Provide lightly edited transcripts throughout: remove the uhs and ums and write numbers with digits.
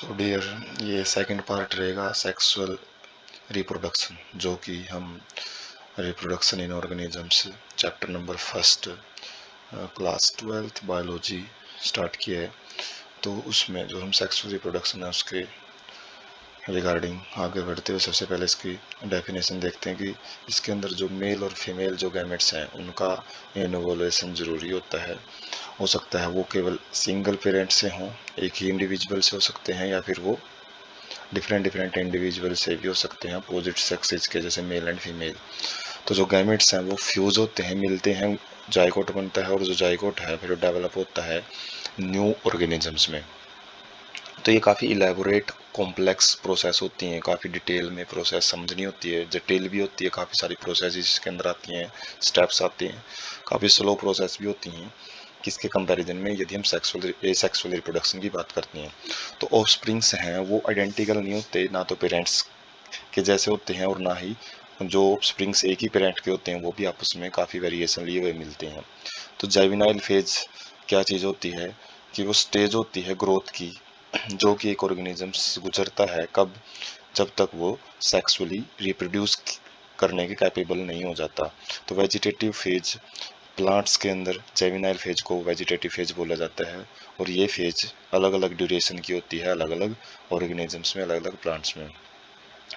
So dear, ये second part रहेगा sexual reproduction, जो कि हम reproduction in organisms chapter number first class 12th biology start किया है। तो उसमें जो हम सेक्सुअल रिप्रोडक्शन है उसके रिगार्डिंग आगे बढ़ते हुए सबसे पहले इसकी डेफिनेशन देखते हैं कि इसके अंदर जो मेल और फीमेल जो गैमेट्स हैं उनका इनोवुलेशन ज़रूरी होता है। हो सकता है वो केवल सिंगल पेरेंट से हों, एक ही इंडिविजुअल से हो सकते हैं, या फिर वो डिफरेंट इंडिविजुअल से भी हो सकते हैं अपोजिट सेक्सेस के, जैसे मेल एंड फीमेल। तो जो गैमेट्स हैं वो फ्यूज होते हैं, मिलते हैं, जाइगोट बनता है, और जो जाइगोट है फिर डेवलप होता है न्यू ऑर्गेनिजम्स में। तो ये काफ़ी इलेबोरेट कॉम्प्लेक्स प्रोसेस होती हैं, काफ़ी डिटेल में प्रोसेस समझनी होती है, जटिल भी होती है, काफ़ी सारी प्रोसेस इसके अंदर आती हैं, स्टेप्स आते हैं, काफ़ी स्लो प्रोसेस भी होती हैं किसके कंपैरिजन में यदि हम सेक्सुअल रिप्रोडक्शन की बात करते हैं। तो ऑफस्प्रिंग्स हैं वो आइडेंटिकल नहीं होते, ना तो पेरेंट्स के जैसे होते हैं और ना ही जो ऑफस्प्रिंग्स एक ही पेरेंट के होते हैं वो भी आपस में काफ़ी वेरिएशन लिए हुए मिलते हैं। तो जाइविनाइल फेज क्या चीज़ होती है कि वो स्टेज होती है ग्रोथ की, जो कि एक ऑर्गेनिज्म गुजरता है कब, जब तक वो सेक्सुअली रिप्रोड्यूस करने के कैपेबल नहीं हो जाता। तो वेजिटेटिव फेज प्लांट्स के अंदर जेमिनाइल फेज को वेजिटेटिव फेज बोला जाता है, और ये फेज अलग अलग ड्यूरेशन की होती है अलग अलग ऑर्गेनिजम्स में, अलग अलग प्लांट्स में।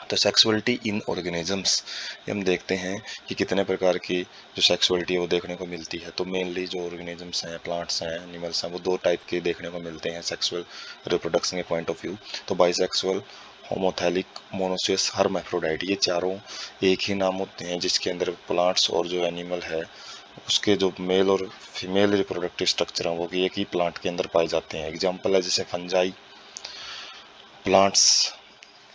तो सेक्सुअलिटी इन ऑर्गेनिजम्स हम देखते हैं कि कितने प्रकार की जो सेक्सुअलिटी है वो देखने को मिलती है। तो मेनली जो ऑर्गेनिजम्स हैं, प्लांट्स हैं, एनिमल्स हैं, वो दो टाइप के देखने को मिलते हैं सेक्सुअल रिप्रोडक्शन के पॉइंट ऑफ व्यू। तो बाइसेक्सुअल, होमोथैलिक, मोनोसियस, हर्माफ्रोडाइट, ये चारों एक ही नाम होते हैं जिसके अंदर प्लांट्स और जो एनिमल है उसके जो मेल और फीमेल रिप्रोडक्टिव स्ट्रक्चर हैं वो एक ही प्लांट के अंदर पाए जाते हैं। एग्जाम्पल है जैसे फंजाई प्लांट्स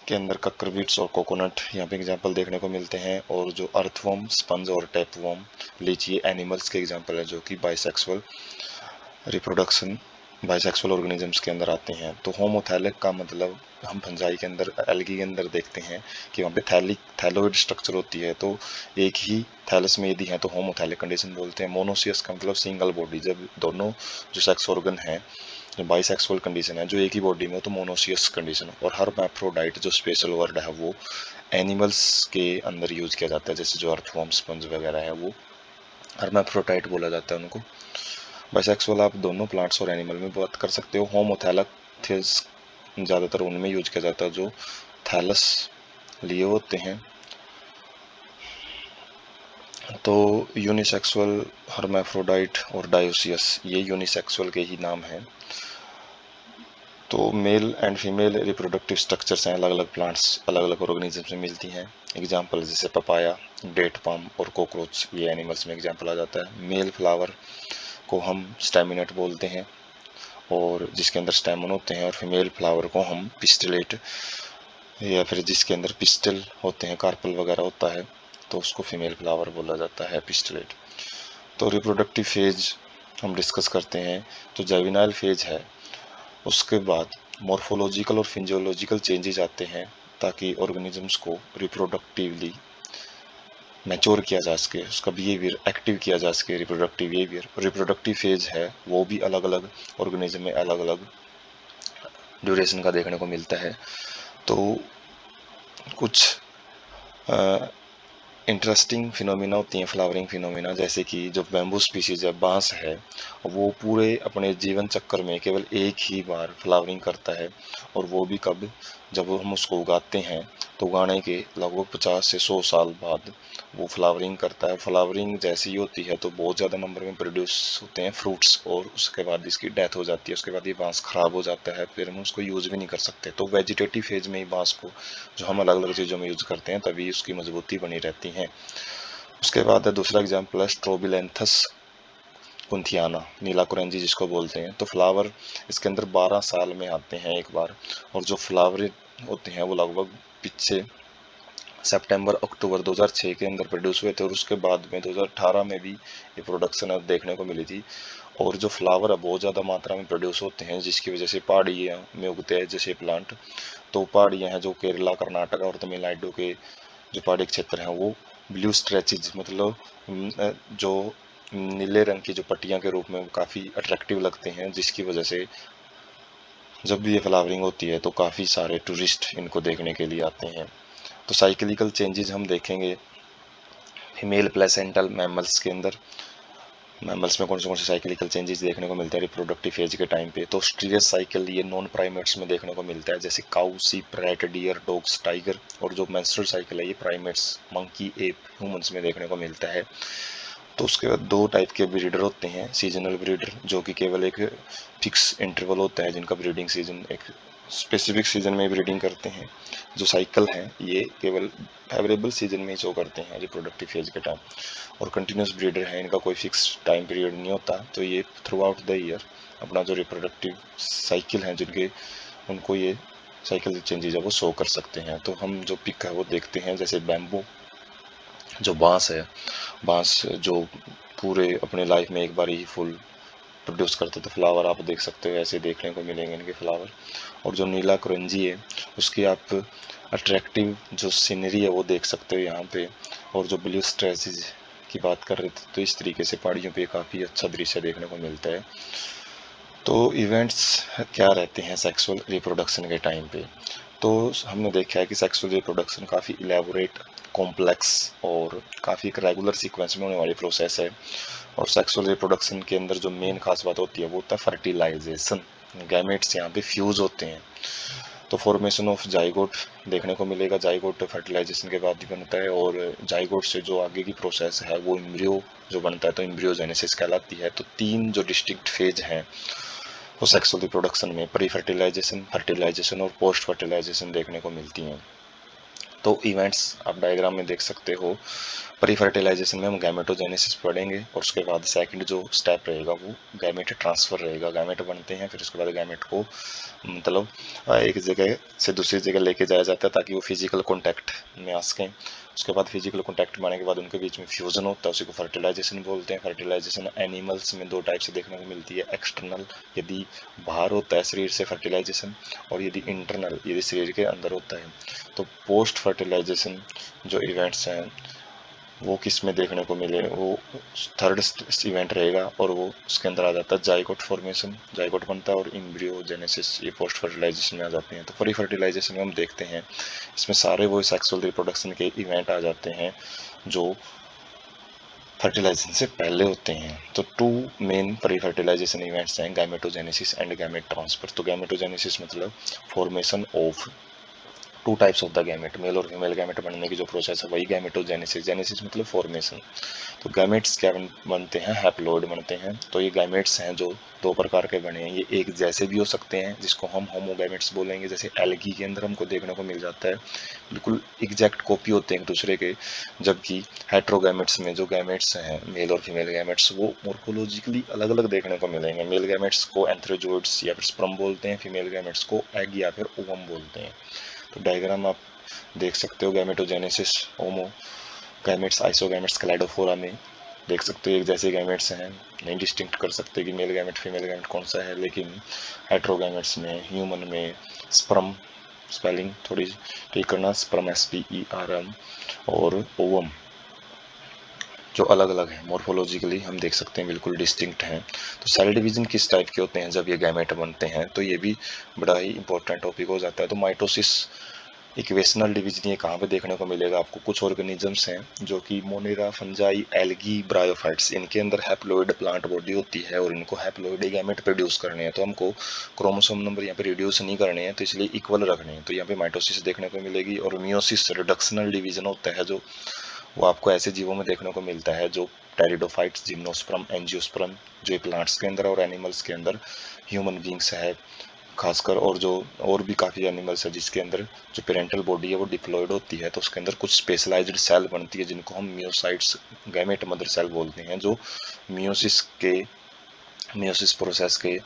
के अंदर ककरबीट्स और कोकोनट यहाँ पे एग्जांपल देखने को मिलते हैं, और जो अर्थवर्म, स्पंज और टैपवर्म, लीची, एनिमल्स के एग्जांपल है जो कि बाइसेक्सुअल रिप्रोडक्शन, बाइसेक्सुअल ऑर्गेनिजम्स के अंदर आते हैं। तो होमोथैलिक का मतलब हम फंजाई के अंदर, एल्गी के अंदर देखते हैं कि वहाँ पे थैलोइड स्ट्रक्चर होती है, तो एक ही थैलस में यदि है तो होमोथैलिक कंडीशन बोलते हैं। मोनोसियस का मतलब सिंगल बॉडी, जब दोनों जो सेक्स ऑर्गन है, जो बाइसेक्सुअल कंडीशन है, जो एक ही बॉडी में हो तो मोनोसियस कंडीशन। और हर्माफ्रोडाइट जो स्पेशल वर्ड है वो एनिमल्स के अंदर यूज किया जाता है, जैसे जो अर्थवर्म, स्पंज वगैरह है वो हर्माफ्रोडाइट बोला जाता है उनको। बाइसेक्सुअल आप दोनों प्लांट्स और एनिमल में बात कर सकते हो। होमोथैलेक ज़्यादातर उनमें यूज किया जाता है जो थैलस लिए होते हैं। तो यूनिसेक्सुअल, हर्माफ्रोडाइट और डायोसियस, ये यूनिसेक्सुअल के ही नाम हैं। तो male and female reproductive structures हैं अलग अलग प्लांट्स, अलग अलग ऑर्गेनिजम्स में मिलती हैं। एग्जांपल जैसे पपाया, डेट पाम और कॉकरोच, ये एनिमल्स में एग्जांपल आ जाता है। मेल फ्लावर को हम स्टैमिनेट बोलते हैं, और जिसके अंदर स्टैमन होते हैं, और फीमेल फ्लावर को हम पिस्टिलेट, या फिर जिसके अंदर पिस्टल होते हैं, कार्पल वगैरह होता है, तो उसको फीमेल फ्लावर बोला जाता है, पिस्टिलेट। तो रिप्रोडक्टिव फेज हम डिस्कस करते हैं। तो जैविनाइल फेज है, उसके बाद मॉर्फोलॉजिकल और फिजियोलॉजिकल चेंजेस आते हैं ताकि ऑर्गेनिजम्स को रिप्रोडक्टिवली मैच्योर किया जा सके, उसका बिहेवियर एक्टिव किया जा सके। रिप्रोडक्टिव फेज है वो भी अलग अलग ऑर्गेनिज्म में अलग अलग ड्यूरेशन का देखने को मिलता है। तो कुछ इंटरेस्टिंग फिनोमिना होती हैं, फ्लावरिंग फिनोमिना, जैसे कि जो बैम्बू स्पीसीज है, बांस है, वो पूरे अपने जीवन चक्कर में केवल एक ही बार फ्लावरिंग करता है, और वो भी कब, जब हम उसको उगाते हैं तो उगाने के लगभग 50 से 100 साल बाद वो फ्लावरिंग करता है। फ्लावरिंग जैसी ही होती है तो बहुत ज़्यादा नंबर में प्रोड्यूस होते हैं फ्रूट्स, और उसके बाद इसकी डेथ हो जाती है, उसके बाद ये बांस ख़राब हो जाता है, फिर हम उसको यूज़ भी नहीं कर सकते। तो वेजिटेटिव फेज में ही बांस को जो हम अलग अलग चीज़ों में यूज़ करते हैं तभी उसकी मजबूती बनी रहती है। उसके बाद है दूसरा एग्जाम्पल है स्ट्रोबिलेंथस कुंथियाना, नीला कुरेंजी जिसको बोलते हैं। तो फ्लावर इसके अंदर 12 साल में आते हैं एक बार, और जो फ्लावर होते हैं वो लगभग पीछे सितंबर अक्टूबर 2006 के अंदर प्रोड्यूस हुए थे, और उसके बाद में 2018 में भी ये प्रोडक्शन देखने को मिली थी। और जो फ्लावर है बहुत ज़्यादा मात्रा में प्रोड्यूस होते हैं, जिसकी वजह से पहाड़ियों में उगते हैं जैसे प्लांट। तो पहाड़ियाँ हैं जो केरला, कर्नाटक और तमिलनाडु के जो पहाड़ी क्षेत्र हैं वो ब्लू स्ट्रेचेज, मतलब जो नीले रंग की जो पट्टियाँ के रूप में काफ़ी अट्रैक्टिव लगते हैं, जिसकी वजह से जब भी ये फ्लावरिंग होती है तो काफ़ी सारे टूरिस्ट इनको देखने के लिए आते हैं। तो साइक्लिकल चेंजेस हम देखेंगे फीमेल प्लेसेंटल मैमल्स के अंदर। मैमल्स में कौन से साइक्लिकल चेंजेस देखने को मिलते हैं रिप्रोडक्टिव फेज के टाइम पे। तो स्टीरियस साइकिल ये नॉन प्राइमेट्स में देखने को मिलता है, जैसे काऊ, सीप, रैट, डियर, डॉग्स, टाइगर। और जो मेंस्ट्रुअल साइकिल है ये प्राइमेट्स, मंकी, एप, ह्यूमंस में देखने को मिलता है। तो उसके बाद दो टाइप के ब्रीडर होते हैं। सीजनल ब्रीडर जो कि केवल एक फिक्स इंटरवल होता है, जिनका ब्रीडिंग सीजन एक स्पेसिफिक सीजन में ब्रीडिंग करते हैं। जो साइकिल हैं ये केवल फेवरेबल सीजन में ही शो करते हैं रिप्रोडक्टिव फेज के टाइम। और कंटिन्यूस ब्रीडर है, इनका कोई फिक्स टाइम पीरियड नहीं होता, तो ये थ्रू आउट द ईयर अपना जो रिप्रोडक्टिव साइकिल है जिनके, उनको ये साइकिल चेंजेज है वो शो कर सकते हैं। तो हम जो पिक है वो देखते हैं, जैसे बैम्बू जो बांस है, बांस जो पूरे अपने लाइफ में एक बार ही फुल प्रोड्यूस करते थे फ्लावर, आप देख सकते हो ऐसे देखने को मिलेंगे इनके फ्लावर। और जो नीला करंजी है उसकी आप अट्रैक्टिव जो सीनरी है वो देख सकते हो यहाँ पे। और जो ब्लू स्ट्रेसेस की बात कर रहे थे, तो इस तरीके से पहाड़ियों पे काफ़ी अच्छा दृश्य देखने को मिलता है। तो इवेंट्स क्या रहते हैं सेक्सुअल रिप्रोडक्शन के टाइम पे। तो हमने देखा है कि सेक्सुअल रिप्रोडक्शन काफ़ी इलेबोरेट, कॉम्प्लेक्स और काफ़ी एक रेगुलर सीक्वेंस में होने वाली प्रोसेस है। और सेक्सुअल रिप्रोडक्शन के अंदर जो मेन खास बात होती है वो होता है फर्टिलाइजेशन। गैमेट्स यहाँ पे फ्यूज होते हैं, तो फॉर्मेशन ऑफ जाइगोट देखने को मिलेगा। जाइगोट फर्टिलाइजेशन के बाद ही बनता है, और जाइगोट से जो आगे की प्रोसेस है वो एम्ब्रियो जो बनता है, तो एम्ब्रियोजेनेसिस कहलाती है। तो तीन जो डिस्टिंक्ट फेज हैं वो सेक्सुअल रिप्रोडक्शन में प्री फर्टिलाइजेशन, फर्टिलाइजेशन और पोस्ट फर्टिलाइजेशन देखने को मिलती हैं। तो इवेंट्स आप डायग्राम में देख सकते हो। प्री फर्टिलाइजेशन में हम गैमेटोजेनेसिस पढ़ेंगे, और उसके बाद सेकंड जो स्टेप रहेगा वो गैमेट ट्रांसफर रहेगा। गैमेट बनते हैं, फिर उसके बाद गैमेट को मतलब एक जगह से दूसरी जगह लेके जाया जाता है ताकि वो फिजिकल कॉन्टैक्ट में आ सकें। उसके बाद फिजिकल कॉन्टैक्ट में आने के बाद उनके बीच में फ्यूजन होता है, उसी को फर्टिलाइजेशन बोलते हैं। फर्टिलाइजेशन एनिमल्स में दो टाइप से देखने को मिलती है, एक्सटर्नल यदि बाहर होता है शरीर से फर्टिलाइजेशन, और यदि इंटरनल यदि शरीर के अंदर होता है। तो पोस्ट फर्टिलाइजेशन जो इवेंट्स हैं वो किस में देखने को मिले, वो थर्ड इवेंट रहेगा, और वो उसके अंदर आ जाता है जाइगोट फॉर्मेशन, जाइगोट बनता है, और एम्ब्रियोजेनेसिस ये पोस्ट फर्टिलाइजेशन में आ जाते हैं। तो प्री फर्टिलाइजेशन में हम देखते हैं इसमें सारे वो सेक्सुअल रिप्रोडक्शन के इवेंट आ जाते हैं जो फर्टिलाइजेशन से पहले होते हैं। तो two main pre fertilisation events हैं, गैमेटोजेनेसिस एंड गैमेट ट्रांसफर। तो गैमेटोजेनेसिस मतलब formation of two types of the gamete, male और फीमेल गैमेट बनने की जो प्रोसेस है वही गैमेटोजेनेसिस। जेनेसिस मतलब फॉर्मेशन। तो गैमेट्स क्या बनते हैं, हैप्लॉइड बनते हैं। तो ये गैमेट्स हैं जो दो प्रकार के बने हैं, ये एक जैसे भी हो सकते हैं जिसको हम होमोगैमेट्स बोलेंगे, जैसे एल्गी के अंदर हमको देखने को मिल जाता है बिल्कुल एग्जैक्ट कॉपी होते हैं एक दूसरे के। जबकि हेट्रोगैमेट्स में जो गैमेट्स हैं मेल और फीमेल गैमेट्स वो मोर्फोलॉजिकली अलग अलग देखने को मिलेंगे। मेल गैमेट्स को एंथ्रोजोइड्स या फिर स्पर्म बोलते हैं, फीमेल गैमेट्स को एग या फिर ओवम बोलते हैं। तो डायग्राम आप देख सकते हो, गैमेटोजेनेसिस, होमो गैमेट्स, आइसोगैमेट्स, क्लाइडोफोरा में देख सकते हो एक जैसे गैमेट्स हैं, नहीं डिस्टिंक्ट कर सकते कि मेल गैमेट फीमेल गैमेट कौन सा है। लेकिन हेट्रोगैमेट्स में, ह्यूमन में स्पर्म, स्पेलिंग थोड़ी ठीक करना, स्पर्म SPERM, और ओवम जो अलग अलग है मोर्फोलॉजिकली हम देख सकते हैं बिल्कुल डिस्टिंक्ट हैं। तो सेल डिवीजन किस टाइप के होते हैं जब ये गैमेट बनते हैं, तो ये भी बड़ा ही इंपॉर्टेंट टॉपिक हो जाता है। तो माइटोसिस इक्वेशनल डिवीजन ये कहाँ पे देखने को मिलेगा आपको, कुछ ऑर्गेनिजम्स हैं जो कि मोनेरा, फंजाई, एल्गी, ब्रायोफाइट्स, इनके अंदर हैप्लॉइड प्लांट बॉडी होती है और इनको हैप्लॉइड गैमेट प्रोड्यूस करने हैं। तो हमको क्रोमोसोम नंबर यहाँ पे रिड्यूस नहीं करने हैं, तो इसलिए इक्वल रखने हैं। तो यहाँ पे माइटोसिस देखने को मिलेगी। और मियोसिस रिडक्शनल डिवीजन होता है जो वो आपको ऐसे जीवों में देखने को मिलता है जो टेरिडोफाइट्स, जिम्नोस्पर्म, एंजियोस्पर्म, जो प्लांट्स के अंदर और एनिमल्स के अंदर, ह्यूमन बींग्स है खासकर, और जो और भी काफ़ी एनिमल्स है जिसके अंदर जो पेरेंटल बॉडी है वो डिप्लॉयड होती है। तो उसके अंदर कुछ स्पेशलाइज्ड सेल बनती है जिनको हम मियोसाइट्स, गैमेट मदर सेल बोलते हैं, जो मियोसिस प्रोसेस के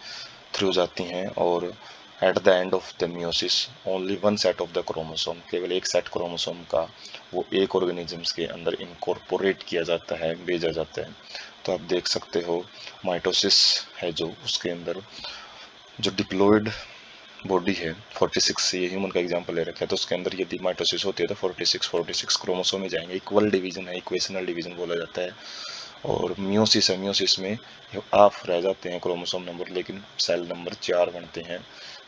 थ्रू जाती हैं। और at the end of the meiosis only one set of the chromosome, केवल एक सेट क्रोमोसोम का वो एक ऑर्गेनिजम्स के अंदर इनकॉर्पोरेट किया जाता है, भेजा जाता है। तो आप देख सकते हो माइटोसिस है जो उसके अंदर जो डिप्लॉयड बॉडी है 46, ये ह्यूमन का एग्जांपल ले रखा है, तो उसके अंदर यदि माइटोसिस होती है तो 46 क्रोमोसोम में जाएंगे। इक्वल डिवीजन है, इक्वेशनल डिवीजन बोला जाता है। और मियोसिस है, मियोसिस में हाफ रह जाते हैं क्रोमोसोम नंबर, लेकिन सेल नंबर 4 बनते हैं।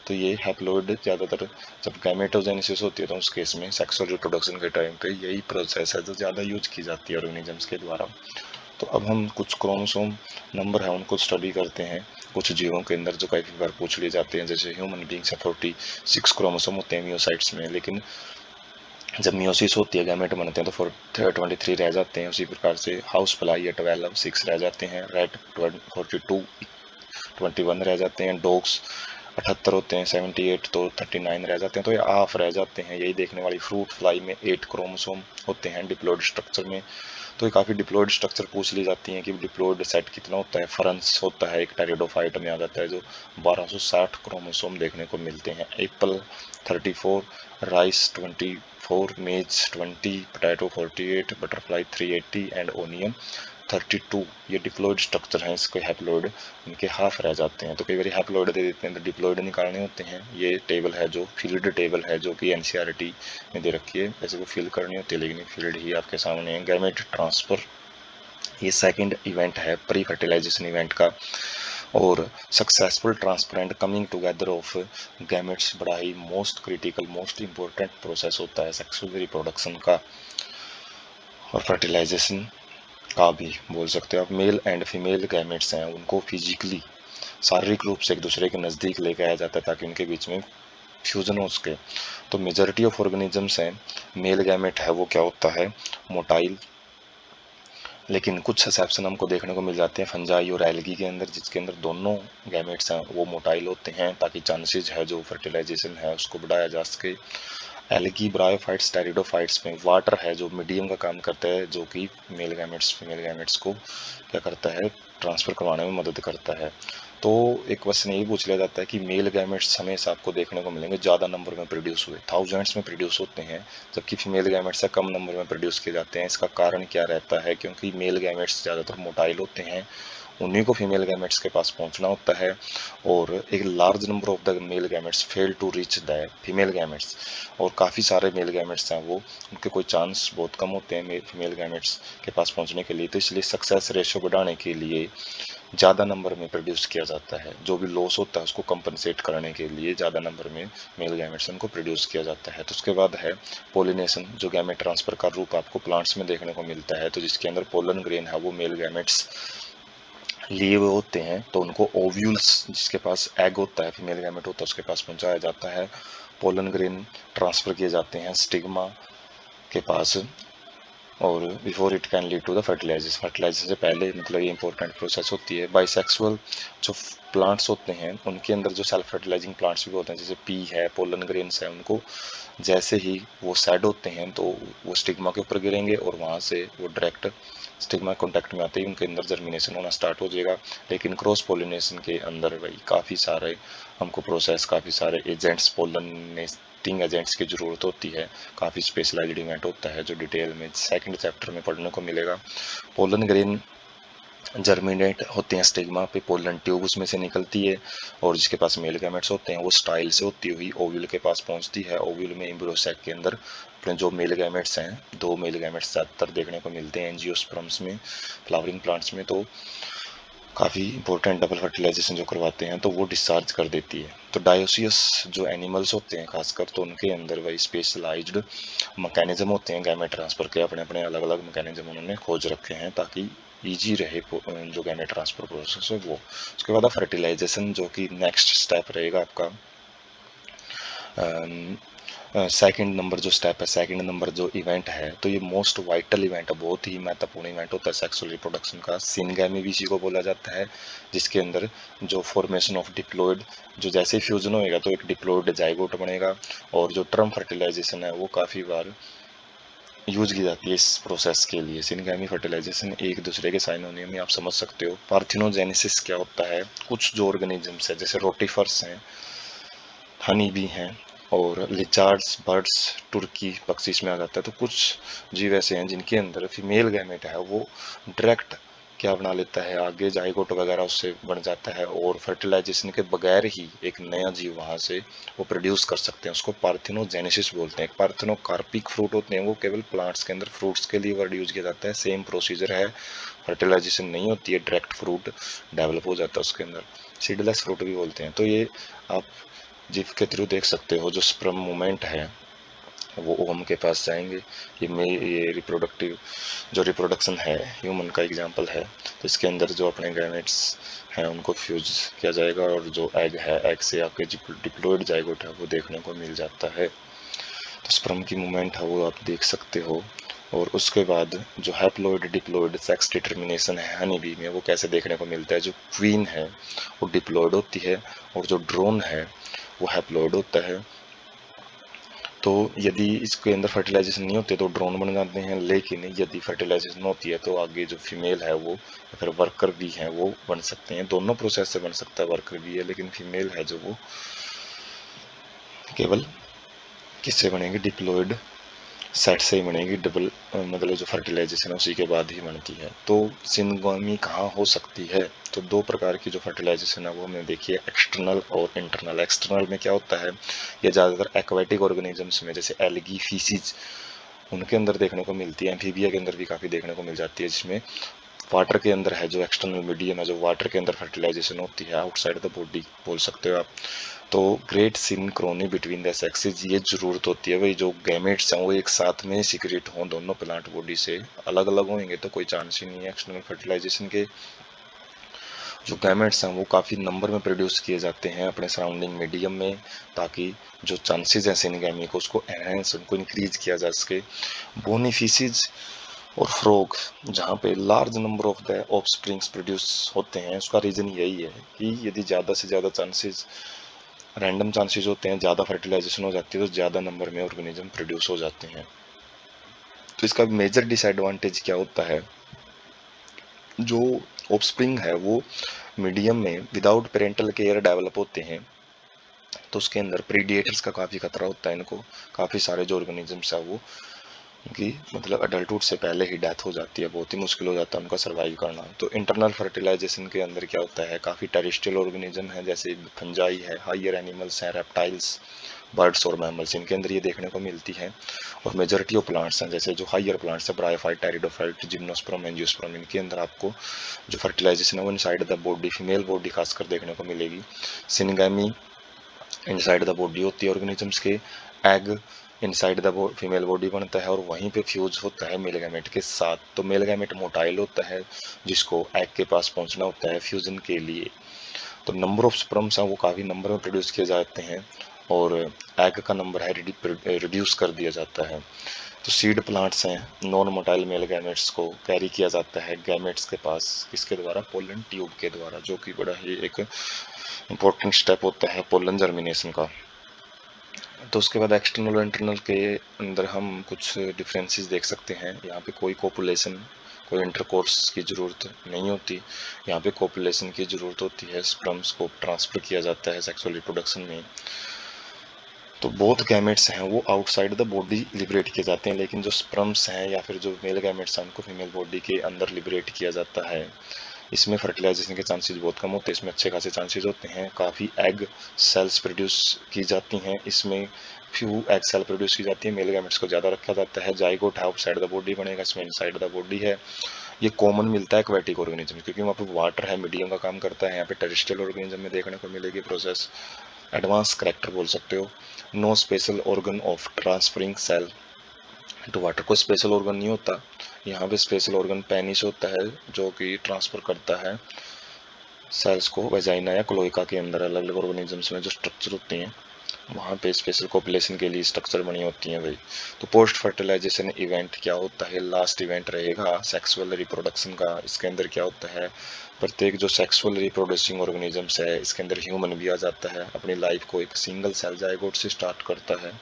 तो ये हैप्लोइड ज़्यादातर जब गैमेटोजेनेसिस होती है तो उस केस में सेक्सुअल रिप्रोडक्शन के टाइम पे यही प्रोसेस है जो ज़्यादा यूज की जाती है ऑर्गेनिजम्स के द्वारा। तो अब हम कुछ क्रोमोसोम नंबर है उनको स्टडी करते हैं कुछ जीवों के अंदर जो कई बार पूछ लिए जाते हैं। जैसे ह्यूमन बींग्स है 46 क्रोमोसोम होते हैं मियोसाइट्स में, लेकिन जब मियोसिस होती है गैमेट बनते हैं तो 23 रह जाते हैं। उसी प्रकार से हाउस फ्लाई है 12 6 रह जाते हैं, रैट 42 21 रह जाते हैं, डॉग्स 78 होते हैं, 78 तो 39 रह जाते हैं, तो ये हाफ रह जाते हैं। यही देखने वाली फ्रूट फ्लाई में 8 क्रोमोसोम होते हैं डिप्लॉइड स्ट्रक्चर में। तो ये काफ़ी डिप्लॉइड स्ट्रक्चर पूछ ली जाती हैं कि डिप्लॉइड सेट कितना होता है। फरंस होता है एक टेरिडोफाइट में आ जाता है जो 1260 क्रोमोसोम देखने को मिलते हैं। एप्पल 34, राइस 24, मेज 20, पोटैटो 48, बटरफ्लाई 380 एंड ओनियन 32। ये डिप्लॉइड स्ट्रक्चर हैं इसके हैप्लॉइड, इनके हाफ रह जाते हैं। तो कई बार हैप्लॉइड दे देते हैं तो डिप्लॉइड निकालने होते हैं। ये टेबल है जो फील्ड टेबल है जो कि एनसीईआरटी में दे रखी है, वैसे वो फिल करनी होती है लेकिन फील्ड ही आपके सामने है। गैमेट ट्रांसफर ये सेकंड इवेंट है प्री फर्टिलाइजेशन इवेंट का, और successful transfer and coming together of gametes बड़ा ही most critical most important process होता है सेक्सुअल रिप्रोडक्शन का और फर्टिलाइजेशन का भी बोल सकते हो आप। मेल एंड फीमेल गैमेट्स हैं उनको फिजिकली शारीरिक रूप से एक दूसरे के नज़दीक लेके आया जाता है ताकि उनके बीच में फ्यूजन हो सके। तो मेजॉरिटी ऑफ ऑर्गेनिजम्स हैं मेल गैमेट है वो क्या होता है मोटाइल, लेकिन कुछ एक्सेप्शन हमको देखने को मिल जाते हैं फंजाई और एल्गी के अंदर, जिसके अंदर दोनों गैमेट्स हैं वो मोटाइल होते हैं ताकि चांसेस है जो फर्टिलाइजेशन है उसको बढ़ाया जा सके। एल्गी ब्रायोफाइट्स टेरिडोफाइट्स में वाटर है जो मीडियम का काम करता है जो कि मेल गैमेट्स फीमेल गैमेट्स को क्या करता है ट्रांसफर करवाने में मदद करता है। तो एक क्वेश्चन यही पूछ लिया जाता है कि मेल गैमेट्स हमेशा आपको देखने को मिलेंगे ज़्यादा नंबर में प्रोड्यूस हुए, थाउजेंड्स में प्रोड्यूस होते हैं, जबकि फीमेल गैमेट्स से कम नंबर में प्रोड्यूस किए जाते हैं। इसका कारण क्या रहता है, क्योंकि मेल गैमेट्स ज़्यादातर मोटाइल होते हैं, उन्हीं को फीमेल गैमेट्स के पास पहुंचना होता है, और एक large number of the male gametes fail to reach the female gametes, और काफ़ी सारे मेल गैमेट्स हैं वो उनके कोई चांस बहुत कम होते हैं फीमेल गैमेट्स के पास पहुंचने के लिए। तो इसलिए सक्सेस रेशियो बढ़ाने के लिए ज़्यादा नंबर में प्रोड्यूस किया जाता है, जो भी लॉस होता है उसको कंपनसेट करने के लिए ज़्यादा नंबर में मेल गैमेट्स को प्रोड्यूस किया जाता है। तो उसके बाद है पोलिनेशन, जो गैमेट ट्रांसफर का रूप आपको प्लांट्स में देखने को मिलता है, तो जिसके अंदर पोलन ग्रेन है वो मेल गैमेट्स लिए हुए होते हैं, तो उनको ओव्यूल्स जिसके पास एग होता है फीमेल गैमेट होता है उसके पास पहुंचाया जाता है। पोलन ग्रेन ट्रांसफर किए जाते हैं स्टिग्मा के पास, और before it can lead to the fertilisation, fertilisation से पहले मतलब ये इंपॉर्टेंट प्रोसेस होती है। बाइसेक्सुअल जो प्लांट्स होते हैं उनके अंदर जो सेल्फ फर्टिलाइजिंग प्लांट्स भी होते हैं जैसे पी है पोलन ग्रेन्स है, उनको जैसे ही वो सेड होते हैं तो वो स्टिग्मा के ऊपर गिरेंगे और वहाँ से वो डायरेक्ट स्टिग्मा कॉन्टैक्ट में आते ही उनके अंदर जर्मिनेशन होना स्टार्ट हो जाएगा। लेकिन क्रॉस पोलिनेशन के अंदर भाई काफ़ी सारे हमको प्रोसेस काफ़ी सारे एजेंट्स पोलिनेटिंग एजेंट्स की ज़रूरत होती है, काफ़ी स्पेशलाइज्ड इवेंट होता है जो डिटेल में सेकंड चैप्टर में पढ़ने को मिलेगा। पोलन ग्रेन जर्मिनेट होते हैं स्टिग्मा पे, पोलन ट्यूब उसमें से निकलती है, और जिसके पास मेल गैमेट्स होते हैं वो स्टाइल से होती हुई ओव्यूल के पास पहुंचती है। ओव्यूल में एम्ब्रियो सैक के अंदर अपने जो मेल गैमेट्स हैं, दो मेल गैमेट्स ज़्यादातर देखने को मिलते हैं एंजियोस्पर्म्स में फ्लावरिंग प्लांट्स में, तो काफ़ी इंपॉर्टेंट डबल फर्टिलाइजेशन जो करवाते हैं तो वो डिस्चार्ज कर देती है। तो डायोसियस जो एनिमल्स होते हैं खासकर, तो उनके अंदर वही स्पेशलाइज्ड मैकेनिज्म होते हैं गैमेट ट्रांसफर के, अपने अपने अलग अलग मैकेनिज्म उन्होंने खोज रखे हैं ताकि ईजी रहे जो गैमेट ट्रांसफर प्रोसेस है वो। उसके बाद फर्टिलाइजेशन जो कि नेक्स्ट स्टेप रहेगा आपका। सेकंड नंबर जो स्टेप है, सेकंड नंबर जो इवेंट है, तो ये मोस्ट वाइटल इवेंट है, बहुत ही महत्वपूर्ण इवेंट होता है सेक्सुअल रिप्रोडक्शन का। सिनगैमी भी इसी को बोला जाता है, जिसके अंदर जो फॉर्मेशन ऑफ डिप्लॉइड, जो जैसे फ्यूजन होएगा तो एक डिप्लॉइड जाइगोट बनेगा, और जो टर्म फर्टिलाइजेशन है वो काफ़ी बार यूज की जाती है इस प्रोसेस के लिए। सिनगैमी फर्टिलाइजेशन एक दूसरे के साइनोनिम में आप समझ सकते हो। पार्थिनोजेनेसिस क्या होता है, कुछ जो ऑर्गेनिजम्स है जैसे रोटिफर्स हैं, हनी बी हैं, और लिचार्ड्स बर्ड्स तुर्की पक्षी इसमें आ जाता है, तो कुछ जीव ऐसे हैं जिनके अंदर फीमेल गैमेट है वो डायरेक्ट क्या बना लेता है, आगे जाइगोट वगैरह उससे बन जाता है और फर्टिलाइजेशन के बगैर ही एक नया जीव वहाँ से वो प्रोड्यूस कर सकते हैं। उसको पार्थिनोजेनेसिस बोलते हैं। एक पार्थिनोकार्पिक फ्रूट होते हैं, वो केवल प्लांट्स के अंदर, फ्रूट्स के लिए वर्ड यूज किया जाता है। सेम प्रोसीजर है, फर्टिलाइजेशन नहीं होती है, डायरेक्ट फ्रूट डेवलप हो जाता है उसके अंदर। सीडलेस फ्रूट भी बोलते हैं। तो ये आप जीव के थ्रू देख सकते हो, जो स्पर्म मूवमेंट है वो ओवम के पास जाएंगे। ये रिप्रोडक्टिव जो रिप्रोडक्शन है ह्यूमन का एग्जांपल है। तो इसके अंदर जो अपने गैमेट्स हैं उनको फ्यूज किया जाएगा और जो एग है, एग से आपके डिप्लॉयड जाइगोट है वो देखने को मिल जाता है। तो स्पर्म की मूवमेंट है वो आप देख सकते हो। और उसके बाद जो हैप्लॉइड डिप्लॉयड सेक्स डिटर्मिनेशन है हनी बी में, वो कैसे देखने को मिलता है। जो क्वीन है वो डिप्लॉयड होती है और जो ड्रोन है वो हैप्लॉइड होता है। तो यदि इसके अंदर फर्टिलाइजेशन नहीं होते तो ड्रोन बन जाते हैं, लेकिन यदि फर्टिलाइजेशन होती है तो आगे जो फीमेल है वो या फिर वर्कर भी है वो बन सकते हैं। दोनों प्रोसेस से बन सकता है, वर्कर भी है, लेकिन फीमेल है जो वो केवल किससे बनेगी, डिप्लॉयड सेट से ही बनेगी। डबल मतलब जो फर्टिलाइजेशन है उसी के बाद ही बनती है। तो सिनगोमी कहाँ हो सकती है, तो दो प्रकार की जो फर्टिलाइजेशन है वो हमने देखी है, एक्सटर्नल और इंटरनल। एक्सटर्नल में क्या होता है, ये ज़्यादातर एक्वाटिक ऑर्गेनिजम्स में जैसे एल्गी, फीसीज, उनके अंदर देखने को मिलती है। एम्फीबिया के अंदर भी काफ़ी देखने को मिल जाती है, जिसमें वाटर के अंदर है, जो एक्सटर्नल मीडियम है, जो वाटर के अंदर फर्टिलाइजेशन होती है, आउटसाइड द बॉडी बोल सकते हो आप। तो great Synchrony between the sexes, ये जरूरत होती है भाई, जो गैमेट्स हैं वो एक साथ में सीक्रेट हों दोनों प्लांट बॉडी से। अलग अलग होंगे तो कोई चांस ही नहीं है एक्सटर्नल फर्टिलाइजेशन के। जो गैमेट्स हैं वो काफ़ी नंबर में प्रोड्यूस किए जाते हैं अपने सराउंडिंग मीडियम में, ताकि जो चांसेस हैं सिनगैमी को उसको एनहेंस, उनको इंक्रीज किया जा सके। बोनीफिसीज और फ्रॉग, जहाँ पे large number of the offsprings produce होते हैं, उसका रीज़न यही है कि यदि ज़्यादा से ज़्यादा चांसेस, रैंडम चांसेस होते हैं, ज़्यादा फर्टिलाइजेशन हो जाती है तो ज़्यादा नंबर में ऑर्गेनिज्म प्रोड्यूस हो जाते हैं। तो इसका मेजर डिसएडवांटेज क्या होता है, जो ऑफस्प्रिंग है वो मीडियम में विदाउट पेरेंटल केयर डेवलप होते हैं, तो उसके अंदर प्रीडिएटर्स का काफ़ी खतरा होता है इनको। काफ़ी सारे जो ऑर्गेनिजम्स है वो उनकी मतलब अडल्टहुड से पहले ही डेथ हो जाती है, बहुत ही मुश्किल हो जाता है उनका सर्वाइव करना। तो इंटरनल फर्टिलाइजेशन के अंदर क्या होता है, काफ़ी टेरेस्ट्रियल ऑर्गेनिज्म है, जैसे फंजाई है, हाइयर एनिमल्स हैं, रेप्टाइल्स, बर्ड्स और मैमल्स, इनके अंदर ये देखने को मिलती है। और मेजॉरिटी ऑफ प्लांट्स हैं, जैसे जो हाइयर प्लांट्स है, ब्रायोफाइट, टेरिडोफाइट, जिम्नोस्पर्म, एंजियोस्पर्म, इनके अंदर आपको जो फर्टिलाइजेशन है वो inside the body, female body खासकर देखने को मिलेगी। सिनगैमी इनसाइड द बॉडी होती है ऑर्गेनिजम्स के। Egg inside the female body बनता है और वहीं पे फ्यूज होता है मेल गैमेट के साथ। तो मेल गैमेट मोटाइल होता है, जिसको एग के पास पहुंचना होता है फ्यूजन के लिए। तो नंबर ऑफ स्पर्म्स हैं वो काफ़ी नंबर में प्रोड्यूस किए जाते हैं और एग का नंबर है रिड्यूस कर दिया जाता है। तो सीड प्लांट्स हैं, नॉन मोटाइल मेल गैमेट्स को कैरी किया जाता है गैमेट्स के पास, किसके द्वारा, पोलन ट्यूब के द्वारा, जो कि बड़ा ही एक इंपॉर्टेंट स्टेप होता है पोलन जर्मिनेशन का। तो उसके बाद एक्सटर्नल और इंटरनल के अंदर हम कुछ डिफरेंसेस देख सकते हैं। यहाँ पे कोई कोपुलेशन, कोई इंटरकोर्स की ज़रूरत नहीं होती, यहाँ पे कोपुलेशन की ज़रूरत होती है। स्पर्म्स को ट्रांसफ़र किया जाता है सेक्सुअल रिप्रोडक्शन में। तो बोथ गैमेट्स हैं वो आउटसाइड द बॉडी लिबरेट किए जाते हैं, लेकिन जो स्पर्म्स हैं या फिर जो मेल गैमेट्स हैं उनको फीमेल बॉडी के अंदर लिबरेट किया जाता है। इसमें फर्टिलाइजेशन के चांसेस बहुत कम होते हैं, इसमें अच्छे खासे चांसेस होते हैं। काफ़ी एग सेल्स प्रोड्यूस की जाती हैं, इसमें फ्यू एग सेल प्रोड्यूस की जाती है, मेल गैमेट्स को ज़्यादा रखा जाता है। जाइगोट है आउटसाइड द बॉडी बनेगा, इसमें इनसाइड द बॉडी है। ये कॉमन मिलता है एक्वेटिक ऑर्गेनिज्म, क्योंकि वहाँ पे वाटर है, मीडियम का काम करता है। यहाँ पे टेरेस्ट्रियल ऑर्गेनिज्म में देखने को मिलेगी प्रोसेस, एडवांस करेक्टर बोल सकते हो। No special organ of transferring cell to water, कोई स्पेशल ऑर्गन नहीं होता यहाँ पे। स्पेशल ऑर्गन पेनिस होता है जो कि ट्रांसफर करता है सेल्स को वेजाइना या क्लोइका के अंदर। अलग अलग ऑर्गेनिजम्स में जो स्ट्रक्चर होते हैं वहाँ पे स्पेशल पॉपुलेशन के लिए स्ट्रक्चर बनी होती हैं भाई। तो पोस्ट फर्टिलाइजेशन इवेंट क्या होता है, लास्ट इवेंट रहेगा सेक्सुअल रिप्रोडक्शन का। इसके अंदर क्या होता है, प्रत्येक जो सेक्सुअल रिप्रोड्यूसिंग ऑर्गेनिजम्स है इसके अंदर ह्यूमन भी आ जाता है, अपनी लाइफ को एक सिंगल सेल जाइगोट से स्टार्ट करता है।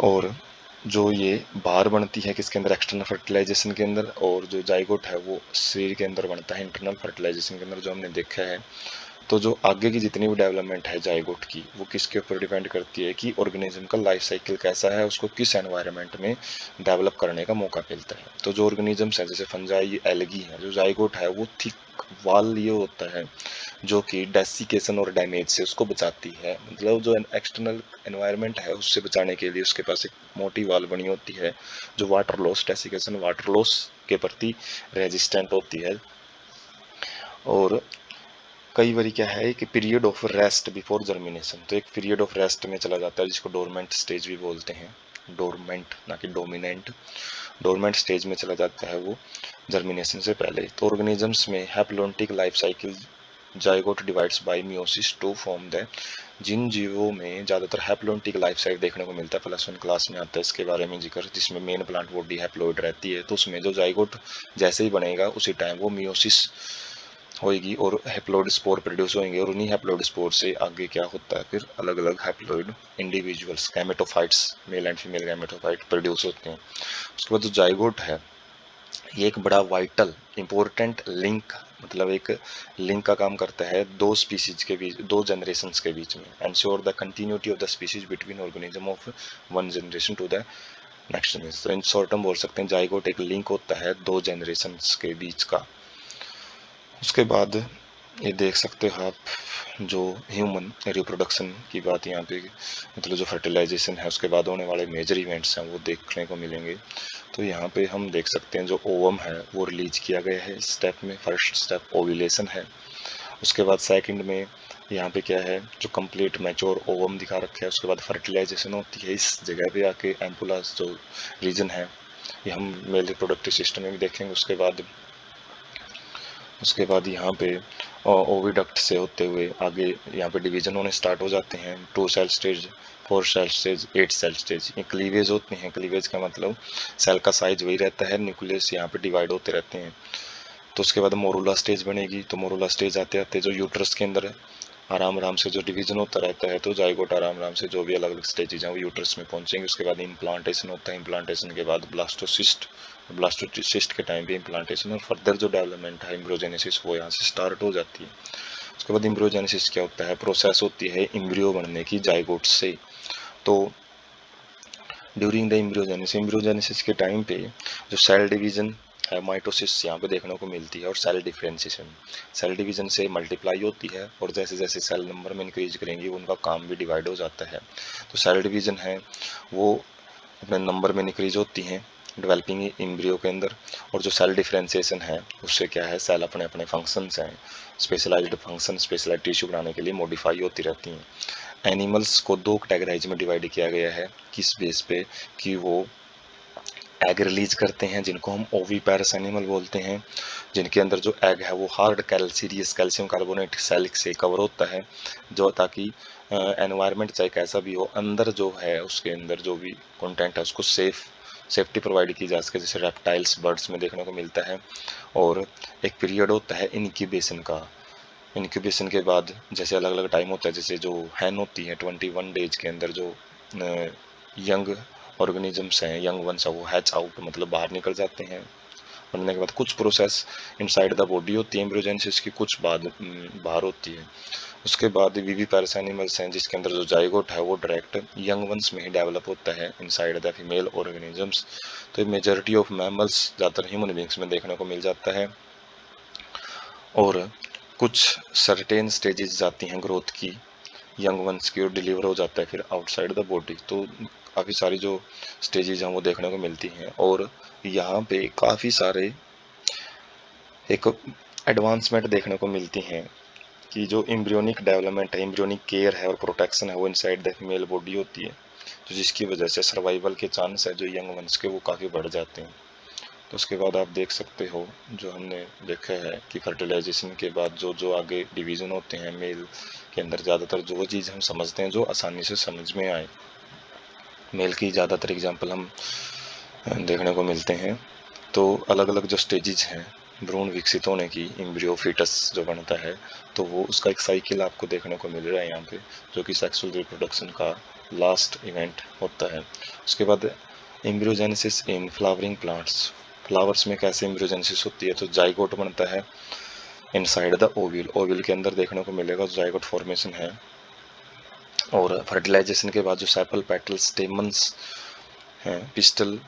और जो ये बार बनती है किसके अंदर, एक्सटर्नल फर्टिलाइजेशन के अंदर, और जो जाइगोट है वो शरीर के अंदर बनता है इंटरनल फर्टिलाइजेशन के अंदर, जो हमने देखा है। तो जो आगे की जितनी भी डेवलपमेंट है जाइगोट की, वो किसके ऊपर डिपेंड करती है कि ऑर्गेनिज्म का लाइफ साइकिल कैसा है, उसको किस एनवायरनमेंट में डेवलप करने का मौका मिलता है। तो जो ऑर्गेनिजम्स हैं जैसे फंजाई, एल्गी है, जो जाइगोट है वो थिक वाल लिए होता है जो कि डेसिकेशन और डैमेज से उसको बचाती है। मतलब जो एक्सटर्नल एनवायरनमेंट है उससे बचाने के लिए उसके पास एक मोटी वाल बनी होती है जो water loss, desiccation water loss के प्रति रेजिस्टेंट होती है। और कई बार क्या है कि period of rest before germination, तो एक पीरियड ऑफ रेस्ट में चला जाता है जिसको डोरमेंट स्टेज भी बोलते हैं। डोरमेंट ना कि डोमिनेंट, डोरमेंट स्टेज में चला जाता है वो जर्मिनेशन से पहले। तो ऑर्गेनिजम्स में haplontic life cycle zygote divides by meiosis to form the, जिन जीवों में ज़्यादातर हैप्लोन्टिक लाइफ साइकिल देखने को मिलता है, +1 क्लास में आता है इसके बारे में जिक्र, जिसमें मेन प्लांट बॉडी हैप्लोइड रहती है। तो उसमें जो जाइगोट जैसे ही बनेगा उसी टाइम वो मियोसिस होएगी और हैप्लोइड स्पोर प्रोड्यूस होंगे, और उन्हीं हैप्लोइड स्पोर से आगे क्या होता है फिर अलग अलग haploid individuals, gametophytes, male and female gametophyte produce होते हैं। उसके बाद जो जाइगोट है ये एक बड़ा वाइटल इंपॉर्टेंट लिंक, मतलब एक लिंक का काम करता है दो स्पीसीज के बीच, दो जनरेशंस के बीच में, ensure the continuity of the species between organism of one generation to the next generation. तो इन शॉर्ट हम बोल सकते हैं जाइगोट एक लिंक होता है दो जनरेशंस के बीच का। उसके बाद ये देख सकते हो आप जो ह्यूमन रिप्रोडक्शन की बात यहाँ पे, मतलब जो फर्टिलाइजेशन है उसके बाद होने वाले मेजर इवेंट्स हैं वो देखने को मिलेंगे। तो यहाँ पे हम देख सकते हैं जो ओवम है वो रिलीज किया गया है इस स्टेप में। फर्स्ट स्टेप ओव्यूलेशन है, उसके बाद सेकंड में यहाँ पे क्या है जो कंप्लीट मैच्योर ओवम दिखा रखा है, उसके बाद फर्टिलाइजेशन होती है इस जगह पे आके, एम्पुलास जो रीजन है ये हम मेल रिप्रोडक्टिव सिस्टम में भी देखेंगे। उसके बाद यहाँ पे ओविडक्ट से होते हुए आगे यहाँ पे डिवीजन होने स्टार्ट हो जाते हैं, 2 cell stage, 4 cell stage, 8 cell stage. ये क्लीवेज होते हैं, क्लीवेज का मतलब सेल का साइज वही रहता है, न्यूक्लियस यहाँ पे डिवाइड होते रहते हैं। तो उसके बाद मोरुला स्टेज बनेगी, तो मोरुला स्टेज आते आते जो यूट्रस के अंदर आराम आराम से जो डिवीजन होता रहता है, तो जाइगोट आराम आराम से जो भी अलग अलग स्टेजेज हैं वो यूट्रस में पहुंचेंगे। उसके बाद इम्प्लांटेशन होता है, इम्प्लांटेशन के बाद ब्लास्टोसिस्ट, ब्लास्टोसिस्ट के टाइम पे इम्प्लांटेशन और फर्दर जो डेवलपमेंट है एम्ब्रियोजेनेसिस वो यहाँ से स्टार्ट हो जाती है। उसके बाद एम्ब्रियोजेनेसिस क्या होता है, प्रोसेस होती है एम्ब्रियो बनने की जाइगोट से। तो ड्यूरिंग द एम्ब्रियोजेनेसिस के टाइम पे जो सेल डिवीजन है माइटोसिस यहाँ पे देखने को मिलती है, और सेल डिफरेंशिएशन, सेल डिवीजन से मल्टीप्लाई होती है और जैसे जैसे सेल नंबर में इंक्रीज करेंगी उनका काम भी डिवाइड हो जाता है। तो सेल डिवीजन है वो अपने नंबर में इंक्रीज होती हैं डेवलपिंग एम्ब्रियो के अंदर, और जो सेल डिफरेंशिएशन है उससे क्या है सेल अपने अपने फंक्शंस हैं, स्पेशलाइज्ड फंक्शन, स्पेशलाइज्ड टिश्यू बनाने के लिए मॉडिफाई होती रहती हैं। एनिमल्स को दो कैटेगराइज में डिवाइड किया गया है, किस बेस पे कि वो एग रिलीज करते हैं जिनको हम ओविपेरस एनिमल बोलते हैं, जिनके अंदर जो एग है वो hard calcareous calcium carbonate Sellick से कवर होता है, जो ताकि एनवायरनमेंट चाहे कैसा भी हो अंदर जो है उसके अंदर जो भी कंटेंट है उसको सेफ्टी प्रोवाइड की जा सके, जैसे रेप्टाइल्स बर्ड्स में देखने को मिलता है। और एक पीरियड होता है इनक्यूबेशन का, इनक्यूबेशन के बाद जैसे अलग अलग टाइम होता है, जैसे जो हैन होती है 21 डेज के अंदर जो यंग ऑर्गेनिजम्स हैं, यंग वंस है वो हैच आउट मतलब बाहर निकल जाते हैं। बनने के बाद कुछ प्रोसेस इनसाइड द बॉडी होती है एम्ब्रियोजेनेसिस की, कुछ बाद बाहर होती है। उसके बाद विविपेरस एनिमल्स हैं जिसके अंदर जो जाइगोट है वो डायरेक्ट यंग वंस में ही डेवलप होता है इनसाइड द फीमेल ऑर्गेनिजम्स। तो मेजॉरिटी ऑफ मैमल्स ज़्यादातर ह्यूमन बींग्स में देखने को मिल जाता है। और कुछ सर्टेन स्टेजेस जाती हैं ग्रोथ की यंग वंस की और डिलीवर हो जाता है फिर आउटसाइड द बॉडी। तो काफ़ी सारी जो स्टेजेस हैं वो देखने को मिलती हैं, और यहाँ पे काफ़ी सारे एक एडवांसमेंट देखने को मिलती हैं कि जो एम्ब्रियोनिक डेवलपमेंट है, एम्ब्रियोनिक केयर है और प्रोटेक्शन है वो इनसाइड द फीमेल बॉडी होती है, तो जिसकी वजह से सर्वाइवल के चांस है जो यंग वंस के वो काफ़ी बढ़ जाते हैं। तो उसके बाद आप देख सकते हो जो हमने देखा है कि फर्टिलाइजेशन के बाद जो जो आगे डिवीज़न होते हैं मेल के अंदर, ज़्यादातर जो चीज़ हम समझते हैं जो आसानी से समझ में आए, मेल की ज़्यादातर एग्जांपल हम देखने को मिलते हैं। तो अलग अलग जो स्टेजेस हैं भ्रूण विकसित होने की, एम्ब्रियो फीटस जो बनता है, तो वो उसका एक साइकिल आपको देखने को मिल रहा है यहाँ पे, जो कि सेक्सुअल रिप्रोडक्शन का लास्ट इवेंट होता है। उसके बाद embryogenesis in flowering plants, flowers में कैसे एम्ब्रियोजेनेसिस होती है, तो जाइगोट बनता है इनसाइड द ओव्यूल, ओव्यूल के अंदर देखने को मिलेगा जाइगोट फॉर्मेशन है। और फर्टिलाइजेशन के बाद जो सेपल, पेटल, स्टेमन्स हैं, पिस्टल,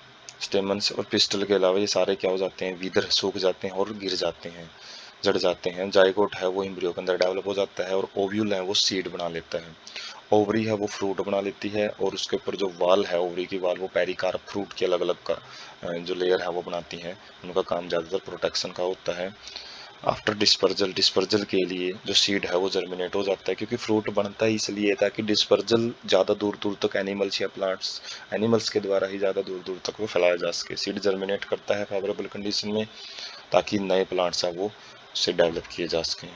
स्टेमन्स और पिस्टल के अलावा ये सारे क्या हो जाते हैं, विदर, सूख जाते हैं और गिर जाते हैं, जड़ जाते हैं। जाइगोट है वो एम्ब्रियो के अंदर डेवलप हो जाता है और ओव्यूल है वो सीड बना लेता है। ओवरी है वो फ्रूट बना लेती है और उसके ऊपर जो वाल है, ओवरी की वाल, वो पेरिकार्प, फ्रूट की अलग अलग का जो लेयर है वो बनाती है। उनका काम ज़्यादातर प्रोटेक्शन का होता है। आफ्टर डिस्पर्जल, डिस्पर्जल के लिए जो सीड है वो जर्मिनेट हो जाता है, क्योंकि फ्रूट बनता ही इसलिए है ताकि डिस्पर्जल ज़्यादा दूर दूर तक एनिमल्स या प्लांट्स, एनिमल्स के द्वारा ही ज़्यादा दूर दूर तक वो फैलाया जा सके। सीड जर्मिनेट करता है फेवरेबल कंडीशन में ताकि नए प्लांट्स हैं वो उससे डेवलप किए जा सकें।